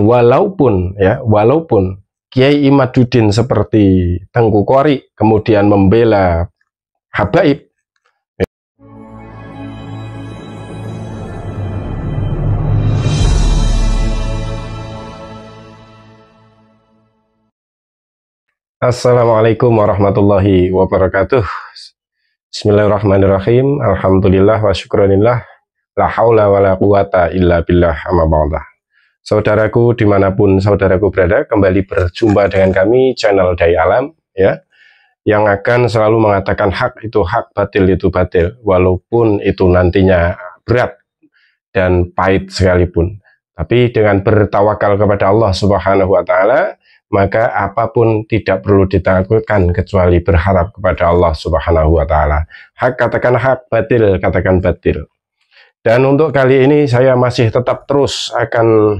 walaupun Kiai Imaduddin seperti Tengku Qori kemudian membela habaib, Assalamualaikum warahmatullahi wabarakatuh. Bismillahirrahmanirrahim. Alhamdulillah wa syukranillah. La haula wa la quwata illa billah, amma ba'dah. Saudaraku dimanapun saudaraku berada, kembali berjumpa dengan kami channel Dai Alam, ya, yang akan selalu mengatakan hak itu hak, batil itu batil, walaupun itu nantinya berat dan pahit sekalipun. Tapi dengan bertawakal kepada Allah Subhanahu wa Ta'ala, maka apapun tidak perlu ditakutkan kecuali berharap kepada Allah Subhanahu wa Ta'ala. Hak katakan hak, batil katakan batil. Dan untuk kali ini saya masih tetap terus akan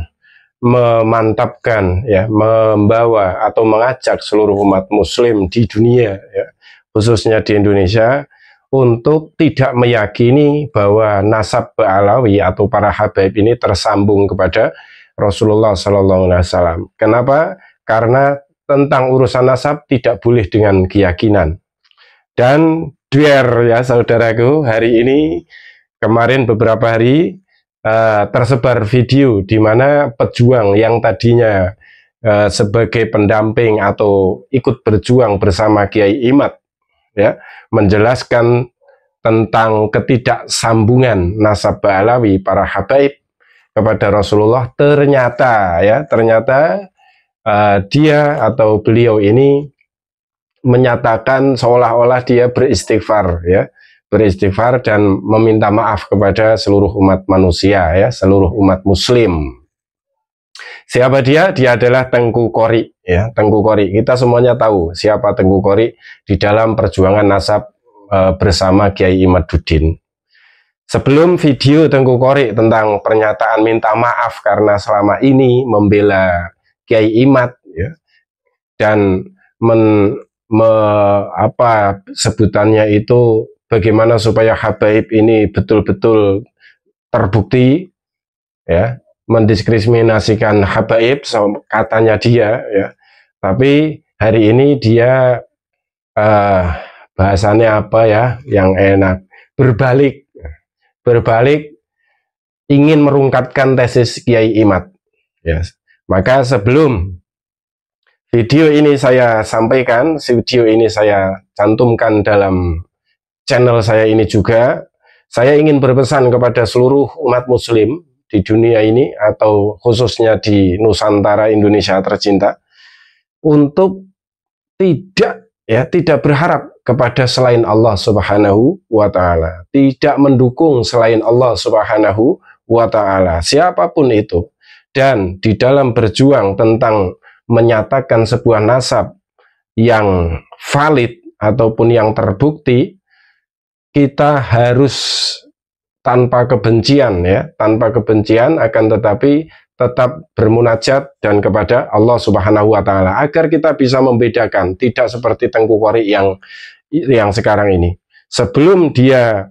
memantapkan, ya, membawa atau mengajak seluruh umat muslim di dunia, ya, khususnya di Indonesia, untuk tidak meyakini bahwa nasab Ba'alawi atau para habaib ini tersambung kepada Rasulullah SAW. Kenapa? Karena tentang urusan nasab tidak boleh dengan keyakinan. Dan biar, ya saudaraku, hari ini, kemarin beberapa hari tersebar video di mana pejuang yang tadinya sebagai pendamping atau ikut berjuang bersama Kiai Imad, ya, menjelaskan tentang ketidaksambungan nasab Ba'alawi para habaib kepada Rasulullah. Ternyata, ya, dia atau beliau ini menyatakan seolah-olah dia beristighfar, ya, beristighfar dan meminta maaf kepada seluruh umat manusia, ya, seluruh umat muslim. Siapa dia? Dia adalah Tengku Qori, ya, Tengku Qori. Kita semuanya tahu siapa Tengku Qori di dalam perjuangan nasab bersama Kiai Imaduddin. Sebelum video Tengku Qori tentang pernyataan minta maaf karena selama ini membela Kiai Imad, ya, dan apa sebutannya itu, bagaimana supaya habaib ini betul-betul terbukti, ya, mendiskriminasikan habaib, katanya dia, ya. Tapi hari ini dia bahasannya apa, ya, yang enak, berbalik ingin merungkatkan tesis Kiai Imad, ya. Maka sebelum video ini saya sampaikan, video ini saya cantumkan dalam channel saya ini juga, saya ingin berpesan kepada seluruh umat muslim di dunia ini atau khususnya di Nusantara Indonesia tercinta, untuk tidak berharap kepada selain Allah Subhanahu wa Ta'ala, tidak mendukung selain Allah Subhanahu wa Ta'ala, siapapun itu. Dan di dalam berjuang tentang menyatakan sebuah nasab yang valid ataupun yang terbukti, kita harus tanpa kebencian, ya, tanpa kebencian, akan tetapi tetap bermunajat dan kepada Allah Subhanahu wa Ta'ala, agar kita bisa membedakan, tidak seperti Tengku Qori yang sekarang ini. Sebelum dia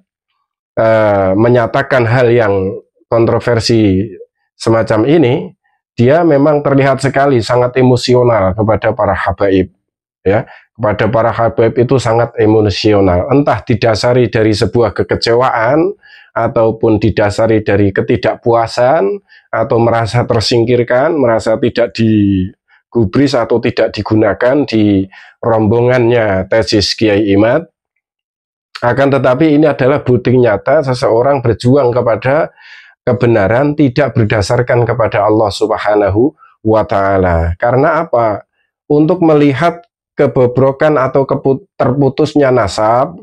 menyatakan hal yang kontroversi semacam ini, dia memang terlihat sekali sangat emosional kepada para habaib, ya, kepada para habaib itu sangat emosional, entah didasari dari sebuah kekecewaan ataupun didasari dari ketidakpuasan atau merasa tersingkirkan, merasa tidak digubris atau tidak digunakan di rombongannya tesis Kiai Imad. Akan tetapi ini adalah bukti nyata seseorang berjuang kepada kebenaran tidak berdasarkan kepada Allah Subhanahu wa Ta'ala. Karena apa? Untuk melihat kebobrokan atau terputusnya nasab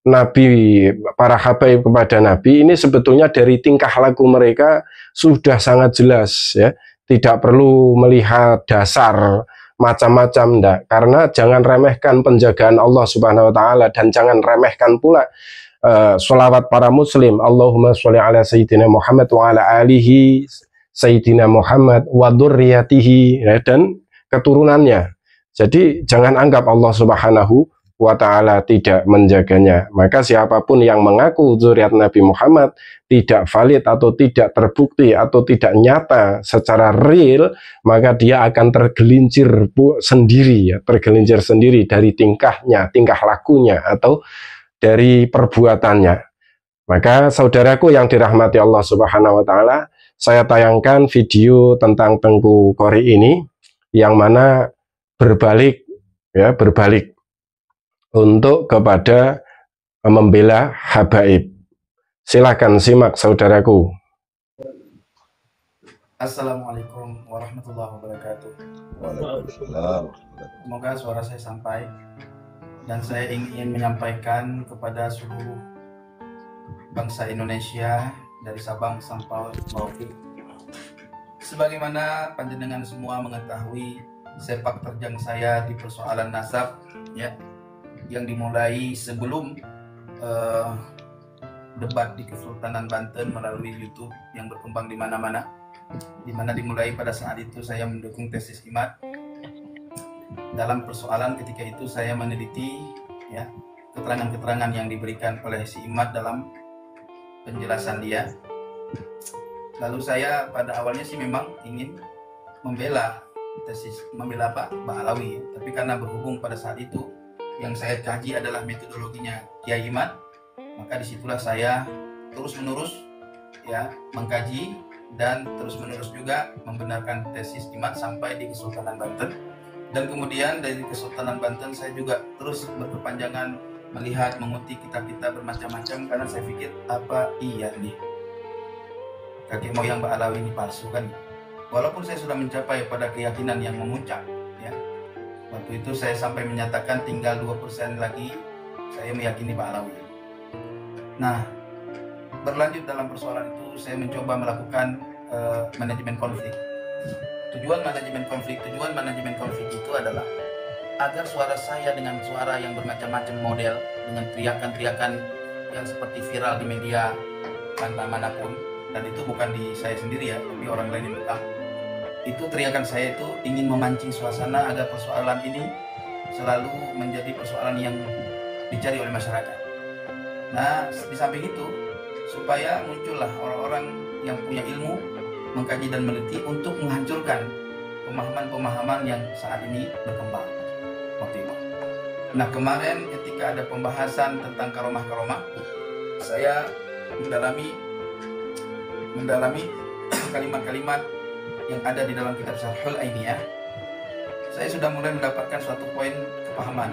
Nabi, para habaib kepada Nabi, ini sebetulnya dari tingkah laku mereka sudah sangat jelas, ya. Tidak perlu melihat dasar macam-macam, enggak. Karena jangan remehkan penjagaan Allah Subhanahu wa Ta'ala, dan jangan remehkan pula sholawat para muslim, Allahumma sholli ala sayyidina Muhammad wa ala alihi sayyidina Muhammad wa dzurriyyatihi, ya, dan keturunannya. Jadi jangan anggap Allah Subhanahu wa ta'ala tidak menjaganya. Maka siapapun yang mengaku zuriat Nabi Muhammad tidak valid atau tidak terbukti atau tidak nyata secara real, maka dia akan tergelincir sendiri, ya, tergelincir sendiri dari tingkahnya, tingkah lakunya, atau dari perbuatannya. Maka saudaraku yang dirahmati Allah Subhanahu wa ta'ala, saya tayangkan video tentang Tengku Kori ini yang mana berbalik, ya, berbalik untuk kepada membela habaib. Silahkan simak saudaraku. Assalamualaikum warahmatullahi wabarakatuh. Waalaikumsalam. Semoga suara saya sampai, dan saya ingin menyampaikan kepada seluruh bangsa Indonesia dari Sabang sampai Merauke. Sebagaimana panjenengan semua mengetahui sepak terjang saya di persoalan nasab, ya, yang dimulai sebelum debat di Kesultanan Banten melalui YouTube yang berkembang di mana-mana, di mana dimulai pada saat itu saya mendukung tesis IMAD. Dalam persoalan ketika itu saya meneliti, ya, keterangan-keterangan yang diberikan oleh si IMAD dalam penjelasan dia. Lalu saya pada awalnya sih memang ingin membela tesis, membela Pak Alawi, tapi karena berhubung pada saat itu yang saya kaji adalah metodologinya Kiai Imad, maka disitulah saya terus-menerus, ya, mengkaji dan terus-menerus juga membenarkan tesis Imad sampai di Kesultanan Banten. Dan kemudian dari Kesultanan Banten saya juga terus berkepanjangan melihat, mengutik kitab-kitab bermacam-macam, karena saya pikir apa iya nih kakek moyang Mbak Alawi ini palsu kan. Walaupun saya sudah mencapai pada keyakinan yang memuncak, ya. Waktu itu saya sampai menyatakan tinggal 2% lagi saya meyakini Pak Alawi. Nah, berlanjut dalam persoalan itu saya mencoba melakukan manajemen konflik. Tujuan manajemen konflik itu adalah agar suara saya dengan suara yang bermacam-macam model, dengan teriakan-teriakan yang seperti viral di media manapun, dan itu bukan di saya sendiri ya, tapi orang lain yang merekam. Itu teriakan saya itu ingin memancing suasana agar persoalan ini selalu menjadi persoalan yang dicari oleh masyarakat. Nah, di samping itu supaya muncullah orang-orang yang punya ilmu, mengkaji dan meneliti untuk menghancurkan pemahaman-pemahaman yang saat ini berkembang waktu itu. Nah, kemarin ketika ada pembahasan tentang karomah-karomah, saya mendalami kalimat-kalimat yang ada di dalam kitab Syarhul Ainiyah. Saya sudah mulai mendapatkan suatu poin kepahaman.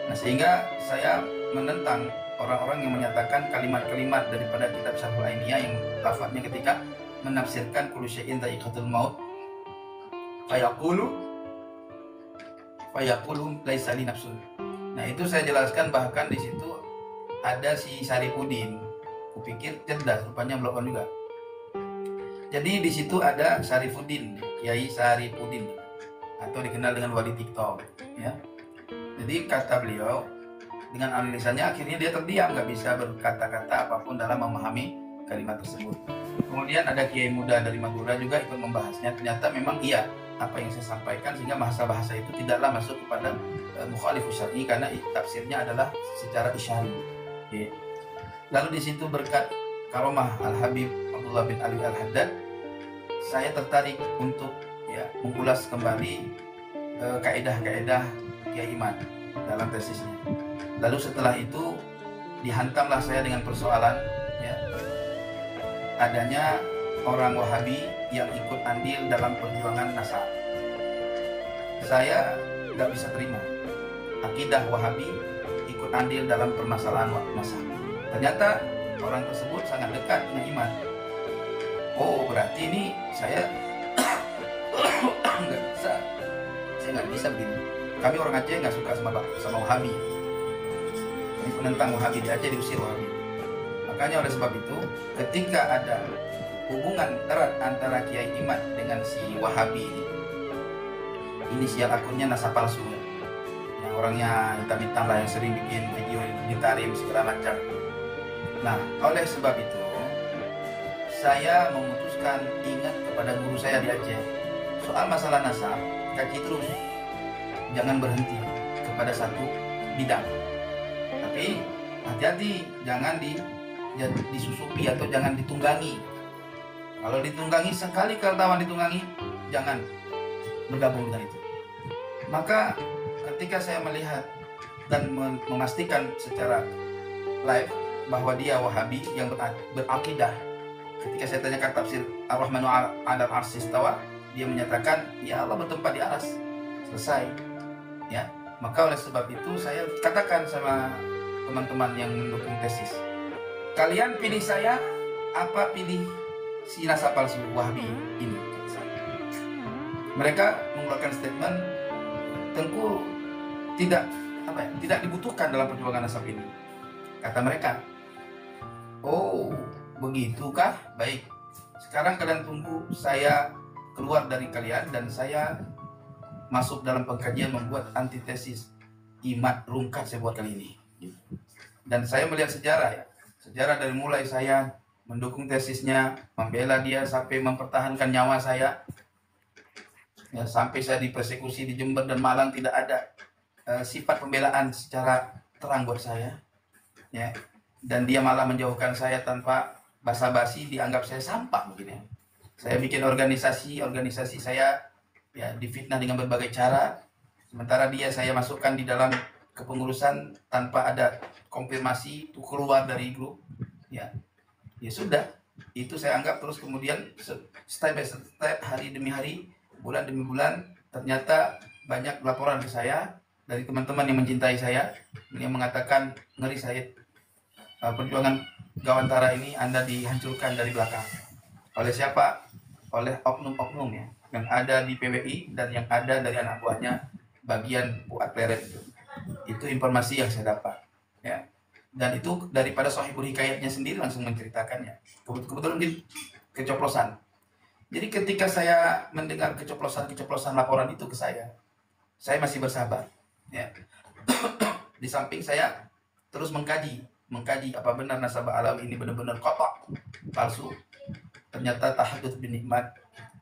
Nah, sehingga saya menentang orang-orang yang menyatakan kalimat-kalimat daripada kitab Syarhul Ainiyah yang lafadznya ketika menafsirkan kullu syai'in dha'iqatul maut fayaqulu laisa li nafsun. Nah, itu saya jelaskan, bahkan di situ ada si Saripudin. Kupikir cerdas, rupanya blok on juga. Jadi di situ ada Saripudin, Kiai Saripudin, atau dikenal dengan wali TikTok, ya. Jadi kata beliau, dengan analisanya akhirnya dia terdiam, nggak bisa berkata-kata apapun dalam memahami kalimat tersebut. Kemudian ada Kiai muda dari Madura juga ikut membahasnya. Ternyata memang iya apa yang saya sampaikan, sehingga bahasa-bahasa itu tidaklah masuk kepada mukhalifus syar'i, karena tafsirnya adalah secara isyari. Okay. Lalu di situ berkat karomah Al-Habib Abdullah bin Ali Al-Haddad, saya tertarik untuk, ya, mengulas kembali kaidah-kaidah Kiai Imad dalam tesisnya. Lalu setelah itu dihantamlah saya dengan persoalan, ya, adanya orang Wahabi yang ikut andil dalam perjuangan nasab. Saya nggak bisa terima akidah Wahabi ikut andil dalam permasalahan nasab. Ternyata orang tersebut sangat dekat dengan Imad. Oh, berarti ini saya nggak bisa. Saya nggak bisa begini. Kami orang Aceh nggak suka sama Wahabi. Ini penentang Wahabi, di Aceh diusir Wahabi. Makanya oleh sebab itu, ketika ada hubungan erat antara Kiai Imad dengan si Wahabi ini, inisial akunnya nasab palsu, yang orangnya hitam-hitam lah, yang sering bikin video ditarim segala macam. Nah, oleh sebab itu saya memutuskan ingat kepada guru saya di Aceh, soal masalah nasab kaji terus, jangan berhenti kepada satu bidang. Tapi hati-hati, jangan disusupi atau jangan ditunggangi. Kalau ditunggangi, sekali ketahuan ditunggangi, jangan bergabung dengan itu. Maka ketika saya melihat dan memastikan secara live bahwa dia Wahabi yang berakidah, ketika saya tanyakan tafsir Ar-Rahmanu 'alal 'arsy istawa, dia menyatakan ya Allah bertempat di aras. Selesai. Ya. Maka oleh sebab itu saya katakan sama teman-teman yang mendukung tesis, kalian pilih saya apa pilih si nasab palsu Wahabi ini? Mereka mengeluarkan statement, Tengku tidak dibutuhkan dalam perjuangan nasab ini. Kata mereka, oh begitukah? Baik, sekarang kalian tunggu saya keluar dari kalian dan saya masuk dalam pengkajian membuat antitesis Imad Rungkat saya buat kali ini. Dan saya melihat sejarah ya, sejarah dari mulai saya mendukung tesisnya, membela dia sampai mempertahankan nyawa saya, ya, sampai saya dipersekusi di Jember dan Malang, tidak ada sifat pembelaan secara terang buat saya, ya. Dan dia malah menjauhkan saya tanpa basa-basi, dianggap saya sampah mungkin ya. Saya bikin organisasi saya ya difitnah dengan berbagai cara, sementara dia saya masukkan di dalam kepengurusan tanpa ada konfirmasi, itu keluar dari grup, ya. Ya sudah, itu saya anggap terus kemudian step by step, hari demi hari, bulan demi bulan, ternyata banyak laporan ke saya dari teman-teman yang mencintai saya, yang mengatakan, ngeri saya, perjuangan Gawantara ini Anda dihancurkan dari belakang. Oleh siapa? Oleh oknum-oknum ya, yang ada di PWI dan yang ada dari anak buahnya bagian Fuad Pleret itu. Itu informasi yang saya dapat, ya. Dan itu daripada Sahibul Hikayatnya sendiri langsung menceritakannya. Kebetulan kecoplosan. Jadi ketika saya mendengar kecoplosan laporan itu ke saya masih bersabar, ya. Di samping saya terus mengkaji apa benar nasabah Alawi ini benar-benar kotor, palsu. Ternyata tahadduts bin nikmat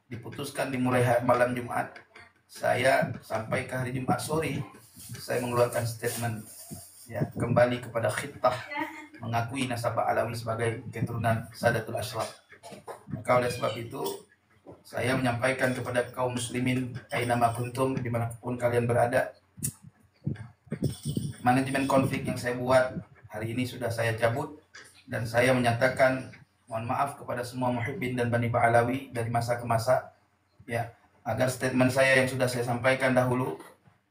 diputuskan dimulai malam Jumat. Saya sampai ke hari Jumat sore saya mengeluarkan statement, ya, kembali kepada khitah mengakui nasabah Alawi sebagai keturunan Sadatul Ashraf. Maka oleh sebab itu saya menyampaikan kepada kaum muslimin ainama kuntum, dimanapun kalian berada, manajemen konflik yang saya buat hari ini sudah saya cabut, dan saya menyatakan mohon maaf kepada semua muhibbin dan Bani Ba'alawi dari masa ke masa, ya, agar statement saya yang sudah saya sampaikan dahulu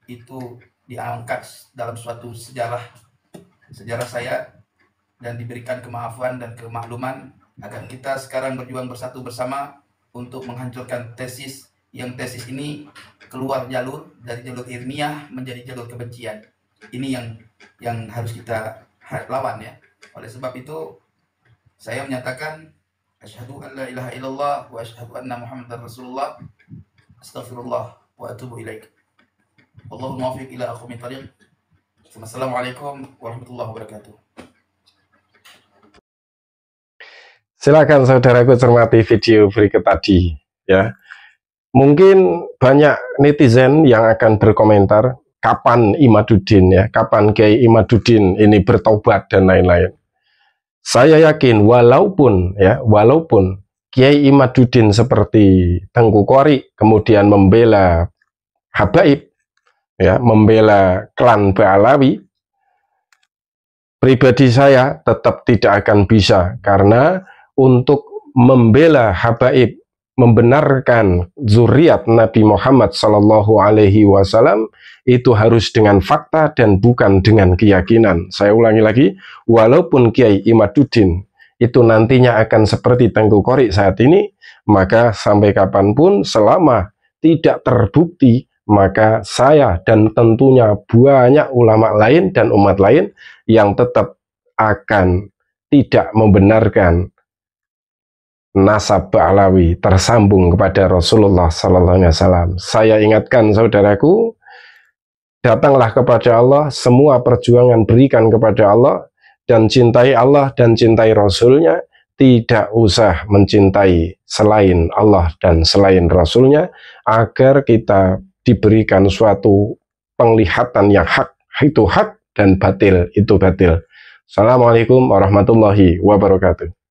itu diangkat dalam suatu sejarah saya dan diberikan kemaafan dan kemakluman, agar kita sekarang berjuang bersatu bersama untuk menghancurkan tesis ini keluar jalur dari jalur ilmiah menjadi jalur kebencian. Ini yang harus kita lawan, ya. Oleh sebab itu saya menyatakan asyhadu an la ilaha illallah wa asyhadu anna muhammadar rasulullah, astaghfirullah wa atubu ilaik. Allahumma muwaffiq ila aqwamit thariq. Assalamualaikum warahmatullahi wabarakatuh. Silakan saudaraku cermati video berikut tadi, ya. Mungkin banyak netizen yang akan berkomentar kapan Imaduddin, ya, kapan Kiai Imaduddin ini bertobat dan lain-lain. Saya yakin walaupun Kiai Imaduddin seperti Tengku Qori kemudian membela Habaib, ya, membela klan Ba'alawi, pribadi saya tetap tidak akan bisa, karena untuk membela Habaib, membenarkan zuriat Nabi Muhammad Sallallahu Alaihi Wasallam, itu harus dengan fakta dan bukan dengan keyakinan. Saya ulangi lagi, walaupun Kiai Imaduddin itu nantinya akan seperti Tengku Qori saat ini, maka sampai kapanpun selama tidak terbukti, maka saya dan tentunya banyak ulama lain dan umat lain yang tetap akan tidak membenarkan nasab Ba'alawi tersambung kepada Rasulullah Sallallahu Alaihi Wasallam. Saya ingatkan saudaraku, datanglah kepada Allah, semua perjuangan berikan kepada Allah, dan cintai Allah dan cintai Rasulnya. Tidak usah mencintai selain Allah dan selain Rasulnya, agar kita diberikan suatu penglihatan yang hak, itu hak, dan batil, itu batil. Assalamualaikum warahmatullahi wabarakatuh.